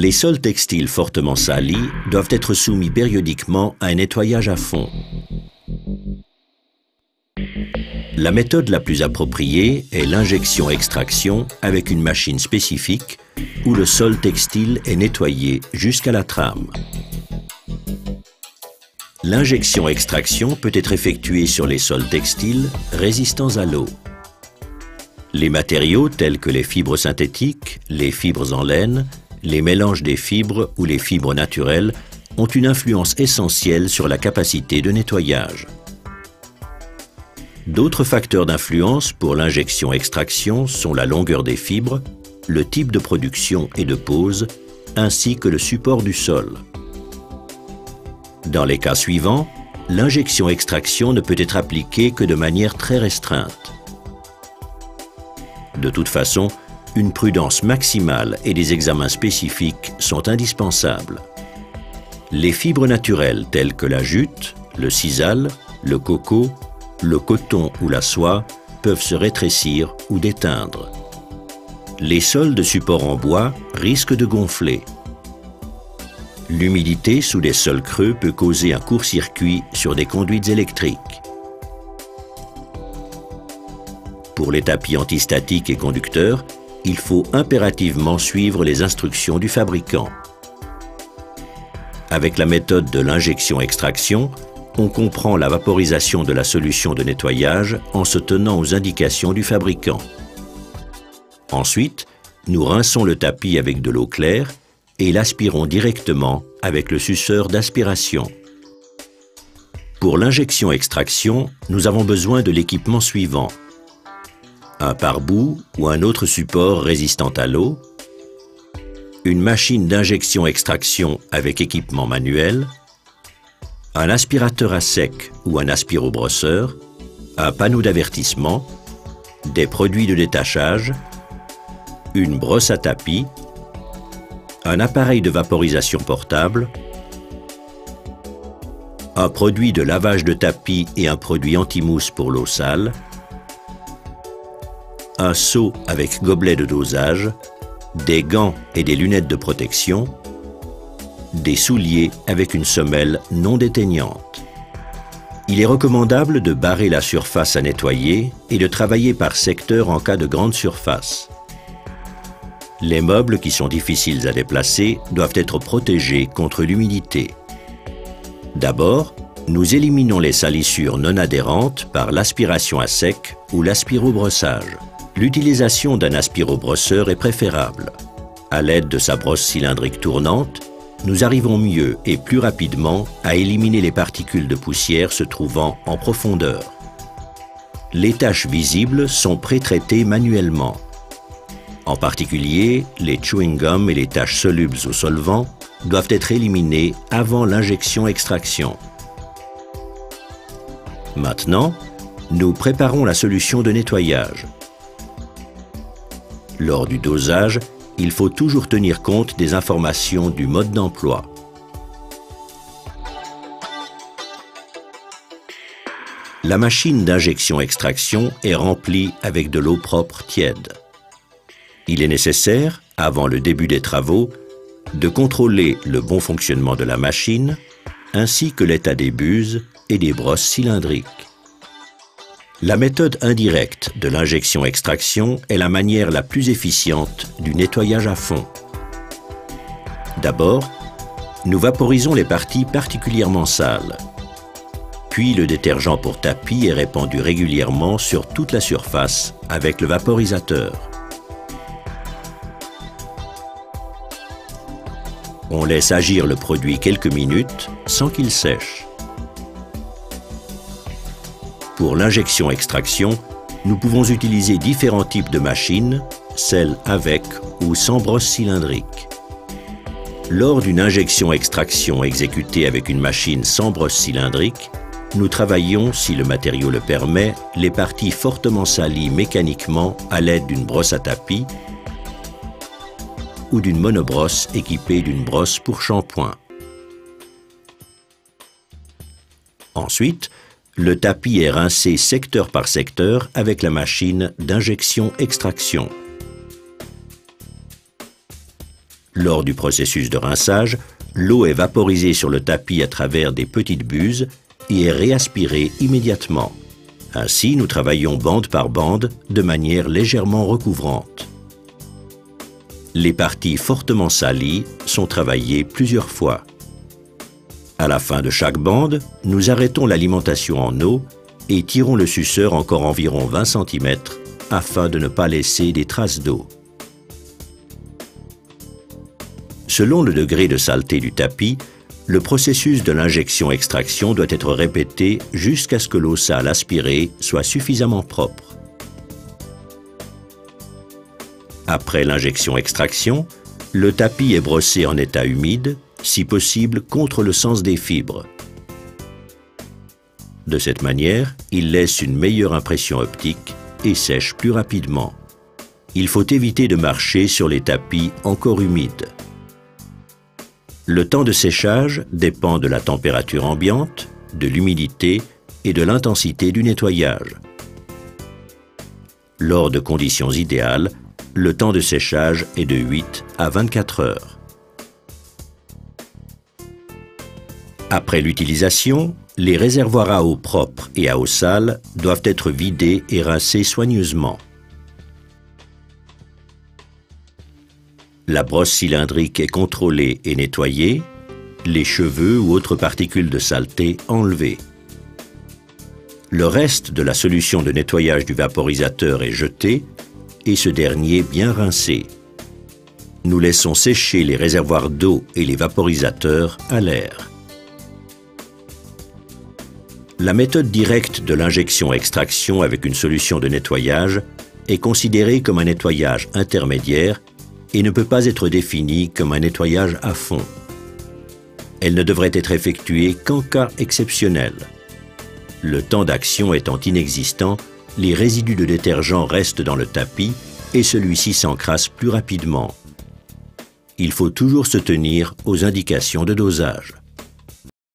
Les sols textiles fortement salis doivent être soumis périodiquement à un nettoyage à fond. La méthode la plus appropriée est l'injection-extraction avec une machine spécifique où le sol textile est nettoyé jusqu'à la trame. L'injection-extraction peut être effectuée sur les sols textiles résistants à l'eau. Les matériaux tels que les fibres synthétiques, les fibres en laine, les mélanges des fibres ou les fibres naturelles ont une influence essentielle sur la capacité de nettoyage. D'autres facteurs d'influence pour l'injection-extraction sont la longueur des fibres, le type de production et de pose, ainsi que le support du sol. Dans les cas suivants, l'injection-extraction ne peut être appliquée que de manière très restreinte. De toute façon, une prudence maximale et des examens spécifiques sont indispensables. Les fibres naturelles telles que la jute, le sisal, le coco, le coton ou la soie peuvent se rétrécir ou déteindre. Les sols de support en bois risquent de gonfler. L'humidité sous des sols creux peut causer un court-circuit sur des conduites électriques. Pour les tapis antistatiques et conducteurs, il faut impérativement suivre les instructions du fabricant. Avec la méthode de l'injection-extraction, on comprend la vaporisation de la solution de nettoyage en se tenant aux indications du fabricant. Ensuite, nous rinçons le tapis avec de l'eau claire et l'aspirons directement avec le suceur d'aspiration. Pour l'injection-extraction, nous avons besoin de l'équipement suivant: un pare-boue ou un autre support résistant à l'eau, une machine d'injection-extraction avec équipement manuel, un aspirateur à sec ou un aspirobrosseur, un panneau d'avertissement, des produits de détachage, une brosse à tapis, un appareil de vaporisation portable, un produit de lavage de tapis et un produit anti-mousse pour l'eau sale, un seau avec gobelet de dosage, des gants et des lunettes de protection, des souliers avec une semelle non déteignante. Il est recommandable de barrer la surface à nettoyer et de travailler par secteur en cas de grande surface. Les meubles qui sont difficiles à déplacer doivent être protégés contre l'humidité. D'abord, nous éliminons les salissures non adhérentes par l'aspiration à sec ou l'aspirobrossage. L'utilisation d'un aspirobrosseur est préférable. À l'aide de sa brosse cylindrique tournante, nous arrivons mieux et plus rapidement à éliminer les particules de poussière se trouvant en profondeur. Les taches visibles sont pré-traitées manuellement. En particulier, les chewing-gums et les taches solubles au solvant doivent être éliminées avant l'injection-extraction. Maintenant, nous préparons la solution de nettoyage. Lors du dosage, il faut toujours tenir compte des informations du mode d'emploi. La machine d'injection-extraction est remplie avec de l'eau propre tiède. Il est nécessaire, avant le début des travaux, de contrôler le bon fonctionnement de la machine, ainsi que l'état des buses et des brosses cylindriques. La méthode indirecte de l'injection-extraction est la manière la plus efficiente du nettoyage à fond. D'abord, nous vaporisons les parties particulièrement sales. Puis le détergent pour tapis est répandu régulièrement sur toute la surface avec le vaporisateur. On laisse agir le produit quelques minutes sans qu'il sèche. Pour l'injection-extraction, nous pouvons utiliser différents types de machines, celles avec ou sans brosse cylindrique. Lors d'une injection-extraction exécutée avec une machine sans brosse cylindrique, nous travaillons, si le matériau le permet, les parties fortement salies mécaniquement à l'aide d'une brosse à tapis ou d'une monobrosse équipée d'une brosse pour shampoing. Ensuite, le tapis est rincé secteur par secteur avec la machine d'injection-extraction. Lors du processus de rinçage, l'eau est vaporisée sur le tapis à travers des petites buses et est réaspirée immédiatement. Ainsi, nous travaillons bande par bande de manière légèrement recouvrante. Les parties fortement salies sont travaillées plusieurs fois. À la fin de chaque bande, nous arrêtons l'alimentation en eau et tirons le suceur encore environ 20 cm afin de ne pas laisser des traces d'eau. Selon le degré de saleté du tapis, le processus de l'injection-extraction doit être répété jusqu'à ce que l'eau sale aspirée soit suffisamment propre. Après l'injection-extraction, le tapis est brossé en état humide, si possible contre le sens des fibres. De cette manière, il laisse une meilleure impression optique et sèche plus rapidement. Il faut éviter de marcher sur les tapis encore humides. Le temps de séchage dépend de la température ambiante, de l'humidité et de l'intensité du nettoyage. Lors de conditions idéales, le temps de séchage est de 8 à 24 heures. Après l'utilisation, les réservoirs à eau propre et à eau sale doivent être vidés et rincés soigneusement. La brosse cylindrique est contrôlée et nettoyée, les cheveux ou autres particules de saleté enlevées. Le reste de la solution de nettoyage du vaporisateur est jeté et ce dernier bien rincé. Nous laissons sécher les réservoirs d'eau et les vaporisateurs à l'air. La méthode directe de l'injection-extraction avec une solution de nettoyage est considérée comme un nettoyage intermédiaire et ne peut pas être définie comme un nettoyage à fond. Elle ne devrait être effectuée qu'en cas exceptionnel. Le temps d'action étant inexistant, les résidus de détergent restent dans le tapis et celui-ci s'encrasse plus rapidement. Il faut toujours se tenir aux indications de dosage.